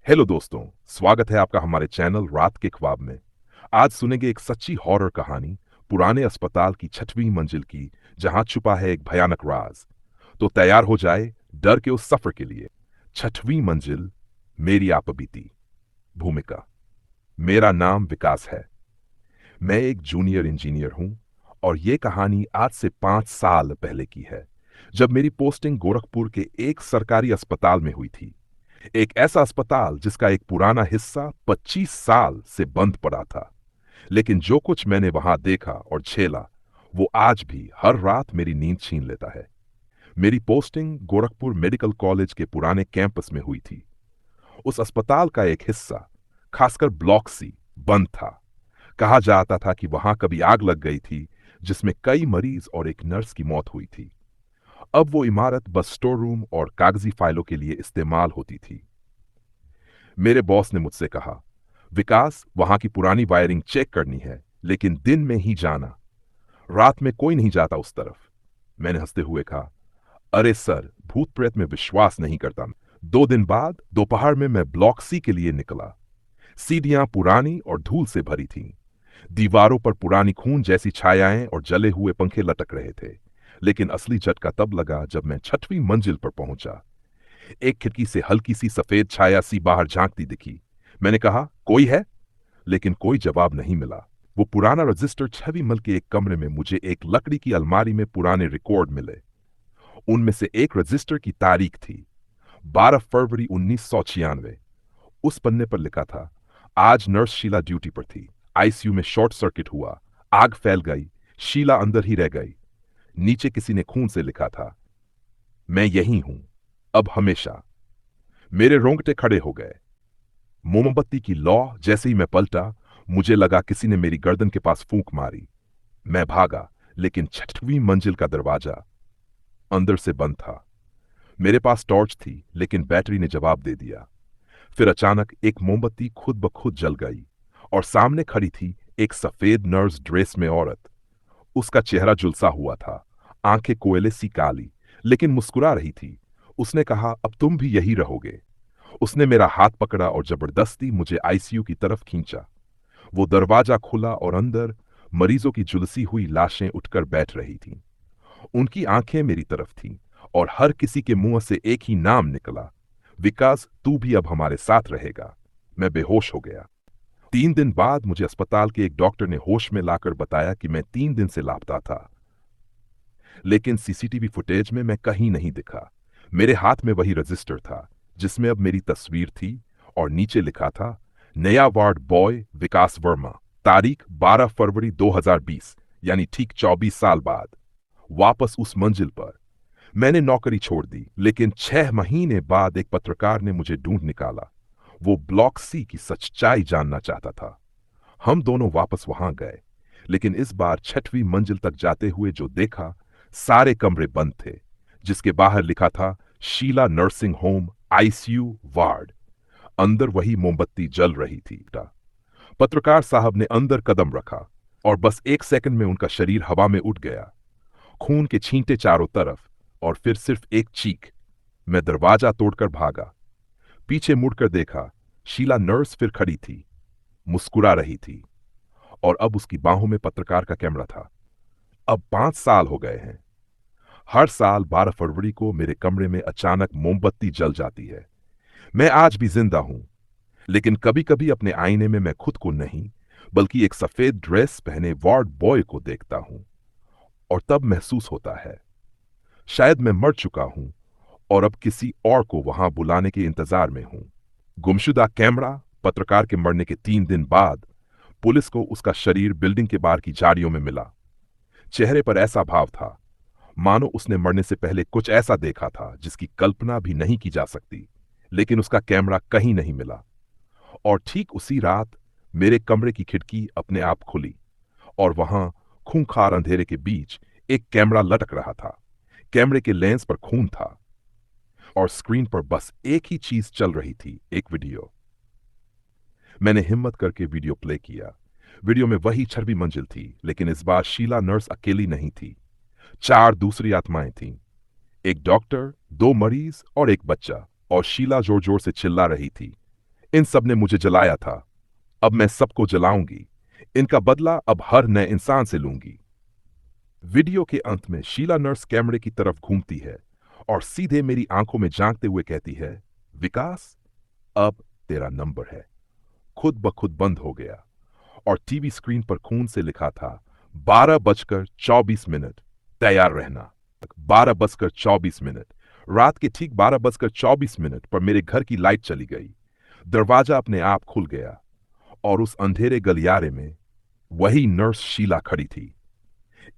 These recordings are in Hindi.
हेलो दोस्तों, स्वागत है आपका हमारे चैनल रात के ख्वाब में। आज सुनेंगे एक सच्ची हॉरर कहानी पुराने अस्पताल की 6वीं मंजिल की, जहां छुपा है एक भयानक राज। तो तैयार हो जाए डर के उस सफर के लिए। 6वीं मंजिल, मेरी आप बीती। भूमिका। मेरा नाम विकास है। मैं एक जूनियर इंजीनियर हूं और ये कहानी आज से 5 साल पहले की है, जब मेरी पोस्टिंग गोरखपुर के एक सरकारी अस्पताल में हुई थी। एक ऐसा अस्पताल जिसका एक पुराना हिस्सा 25 साल से बंद पड़ा था। लेकिन जो कुछ मैंने वहां देखा और झेला, वो आज भी हर रात मेरी नींद छीन लेता है। मेरी पोस्टिंग गोरखपुर मेडिकल कॉलेज के पुराने कैंपस में हुई थी। उस अस्पताल का एक हिस्सा, खासकर ब्लॉक सी, बंद था। कहा जाता था कि वहां कभी आग लग गई थी, जिसमें कई मरीज और एक नर्स की मौत हुई थी। अब वो इमारत बस स्टोर रूम और कागजी फाइलों के लिए इस्तेमाल होती थी। मेरे बॉस ने मुझसे कहा, विकास, वहां की पुरानी वायरिंग चेक करनी है, लेकिन दिन में ही जाना। रात में कोई नहीं जाता उस तरफ। मैंने हंसते हुए कहा, अरे सर, भूत प्रेत में विश्वास नहीं करता मैं। 2 दिन बाद दोपहर में मैं ब्लॉक सी के लिए निकला। सीढ़ियां पुरानी और धूल से भरी थीं। दीवारों पर पुरानी खून जैसी छायाएं और जले हुए पंखे लटक रहे थे। लेकिन असली झटका तब लगा जब मैं 6वीं मंजिल पर पहुंचा। एक खिड़की से हल्की सी सफेद छाया सी बाहर झांकती दिखी। मैंने कहा, कोई है? लेकिन कोई जवाब नहीं मिला। वो पुराना रजिस्टर 6वीं मंजिल के एक कमरे में मुझे एक लकड़ी की अलमारी में पुराने रिकॉर्ड मिले। उनमें से एक रजिस्टर की तारीख थी 12 फरवरी 1996। उस पन्ने पर लिखा था, आज नर्स शीला ड्यूटी पर थी। आईसीयू में शॉर्ट सर्किट हुआ, आग फैल गई, शीला अंदर ही रह गई। नीचे किसी ने खून से लिखा था, मैं यही हूं, अब हमेशा। मेरे रोंगटे खड़े हो गए। मोमबत्ती की लौ जैसे ही मैं पलटा, मुझे लगा किसी ने मेरी गर्दन के पास फूंक मारी। मैं भागा, लेकिन 6वीं मंजिल का दरवाजा अंदर से बंद था। मेरे पास टॉर्च थी, लेकिन बैटरी ने जवाब दे दिया। फिर अचानक एक मोमबत्ती खुद ब खुद जल गई और सामने खड़ी थी एक सफेद नर्स ड्रेस में औरत। उसका चेहरा झुलसा हुआ था, आंखें कोयले सी काली, लेकिन मुस्कुरा रही थी। उसने कहा, अब तुम भी यही रहोगे। उसने मेरा हाथ पकड़ा और जबरदस्ती मुझे आईसीयू की तरफ खींचा। वो दरवाजा खुला और अंदर मरीजों की झुलसी हुई लाशें उठकर बैठ रही थीं। उनकी आंखें मेरी तरफ थीं और हर किसी के मुंह से एक ही नाम निकला, विकास, तू भी अब हमारे साथ रहेगा। मैं बेहोश हो गया। 3 दिन बाद मुझे अस्पताल के एक डॉक्टर ने होश में लाकर बताया कि मैं 3 दिन से लापता था। लेकिन सीसीटीवी फुटेज में मैं कहीं नहीं दिखा। मेरे हाथ में वही रजिस्टर था, जिसमें अब मेरी तस्वीर थी और नीचे लिखा था, नया वार्ड बॉय विकास वर्मा, तारीख 12 फरवरी 2020, यानी ठीक 24 साल बाद। वापस उस मंजिल पर। मैंने नौकरी छोड़ दी, लेकिन 6 महीने बाद एक पत्रकार ने मुझे ढूंढ निकाला। वो ब्लॉक सी की सच्चाई जानना चाहता था। हम दोनों वापस वहां गए, लेकिन इस बार 6वीं मंजिल तक जाते हुए जो देखा, सारे कमरे बंद थे। जिसके बाहर लिखा था, Sheela nursing home ICU ward. अंदर वही मोमबत्ती जल रही थी। पत्रकार साहब ने अंदर कदम रखा और बस 1 सेकंड में उनका शरीर हवा में उठ गया। खून के छींटे चारों तरफ, और फिर सिर्फ एक चीख। मैं दरवाजा तोड़कर भागा। पीछे मुड़कर देखा, शीला नर्स फिर खड़ी थी, मुस्कुरा रही थी, और अब उसकी बाहों में पत्रकार का कैमरा था। अब 5 साल हो गए हैं। हर साल 12 फरवरी को मेरे कमरे में अचानक मोमबत्ती जल जाती है। मैं आज भी जिंदा हूं, लेकिन कभी कभी अपने आईने में मैं खुद को नहीं, बल्कि एक सफेद ड्रेस पहने वार्ड बॉय को देखता हूं। और तब महसूस होता है, शायद मैं मर चुका हूं और अब किसी और को वहां बुलाने के इंतजार में हूं। गुमशुदा कैमरा। पत्रकार के मरने के 3 दिन बाद पुलिस को उसका शरीर बिल्डिंग के बाहर की झाड़ियों में मिला। चेहरे पर ऐसा भाव था, मानो उसने मरने से पहले कुछ ऐसा देखा था जिसकी कल्पना भी नहीं की जा सकती। लेकिन उसका कैमरा कहीं नहीं मिला। और ठीक उसी रात मेरे कमरे की खिड़की अपने आप खुली और वहां खूंखार अंधेरे के बीच एक कैमरा लटक रहा था। कैमरे के लेंस पर खून था और स्क्रीन पर बस एक ही चीज चल रही थी, एक वीडियो। मैंने हिम्मत करके वीडियो प्ले किया। वीडियो में वही 6वीं मंजिल थी, लेकिन इस बार शीला नर्स अकेली नहीं थी। 4 दूसरी आत्माएं थीं। एक डॉक्टर, 2 मरीज और एक बच्चा। और शीला जोर जोर से चिल्ला रही थी, इन सब ने मुझे जलाया था, अब मैं सबको जलाऊंगी। इनका बदला अब हर नए इंसान से लूंगी। वीडियो के अंत में शीला नर्स कैमरे की तरफ घूमती है और सीधे मेरी आंखों में झांकते हुए कहती है, विकास, अब तेरा नंबर है। खुद ब खुद बंद हो गया और टीवी स्क्रीन पर खून से लिखा था, 12:24, तैयार रहना। 12:24, रात के ठीक 12:24 पर मेरे घर की लाइट चली गई। दरवाजा अपने आप खुल गया और उस अंधेरे गलियारे में वही नर्स शीला खड़ी थी।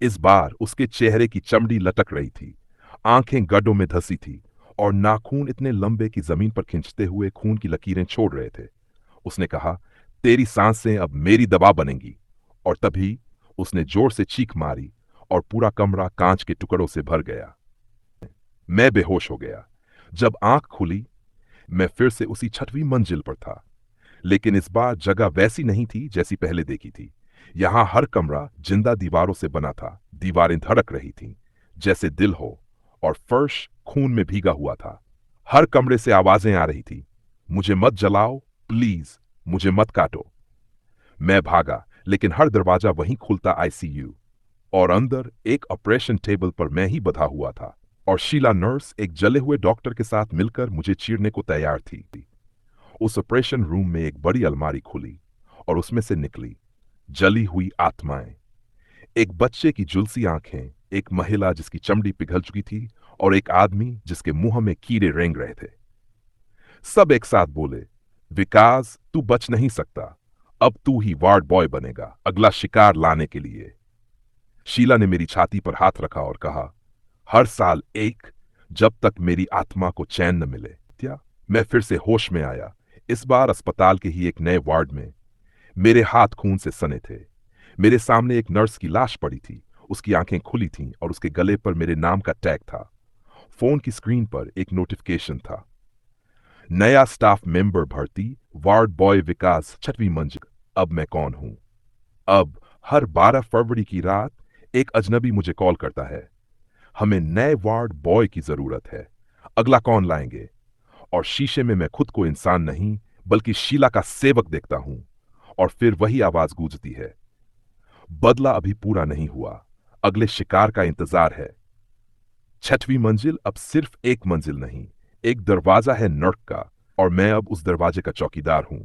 इस बार उसके चेहरे की चमड़ी लटक रही थी, आंखें गड्ढों में धसी थी और नाखून इतने लंबे कि जमीन पर खींचते हुए खून की लकीरें छोड़ रहे थे। उसने कहा, तेरी सांसें अब मेरी दवा बनेंगी। और तभी उसने जोर से चीख मारी और पूरा कमरा कांच के टुकड़ों से भर गया। मैं बेहोश हो गया। जब आंख खुली, मैं फिर से उसी 6वीं मंजिल पर था, लेकिन इस बार जगह वैसी नहीं थी जैसी पहले देखी थी। यहां हर कमरा जिंदा दीवारों से बना था। दीवारें धड़क रही थीं, जैसे दिल हो, और फर्श खून में भीगा हुआ था। हर कमरे से आवाजें आ रही थी, मुझे मत जलाओ, प्लीज, मुझे मत काटो। मैं भागा, लेकिन हर दरवाजा वहीं खुलता आईसीयू, और अंदर एक ऑपरेशन टेबल पर मैं ही बंधा हुआ था, और शीला नर्स एक जले हुए डॉक्टर के साथ मिलकर मुझे चीरने को तैयार थी। उस ऑपरेशन रूम में एक बड़ी अलमारी खुली और उसमें से निकली जली हुई आत्माएं। एक बच्चे की झुलसी आंखें, एक महिला जिसकी चमड़ी पिघल चुकी थी, और एक आदमी जिसके मुंह में कीड़े रेंग रहे थे। सब एक साथ बोले, विकास, तू बच नहीं सकता। अब तू ही वार्ड बॉय बनेगा, अगला शिकार लाने के लिए। शीला ने मेरी छाती पर हाथ रखा और कहा, हर साल एक, जब तक मेरी आत्मा को चैन न मिले। क्या? मैं फिर से होश में आया, इस बार अस्पताल के ही एक नए वार्ड में। मेरे हाथ खून से सने थे। मेरे सामने एक नर्स की लाश पड़ी थी। उसकी आंखें खुली थीं और उसके गले पर मेरे नाम का टैग था। फोन की स्क्रीन पर एक नोटिफिकेशन था, नया स्टाफ मेंबर भर्ती, वार्ड बॉय विकास, 6वीं मंजिल। अब मैं कौन हूं? अब हर 12 फरवरी की रात एक अजनबी मुझे कॉल करता है, हमें नए वार्ड बॉय की जरूरत है, अगला कौन लाएंगे? और शीशे में मैं खुद को इंसान नहीं बल्कि शीला का सेवक देखता हूं। और फिर वही आवाज गूंजती है, बदला अभी पूरा नहीं हुआ, अगले शिकार का इंतजार है। 6वीं मंजिल अब सिर्फ एक मंजिल नहीं, एक दरवाजा है नर्क का, और मैं अब उस दरवाजे का चौकीदार हूं।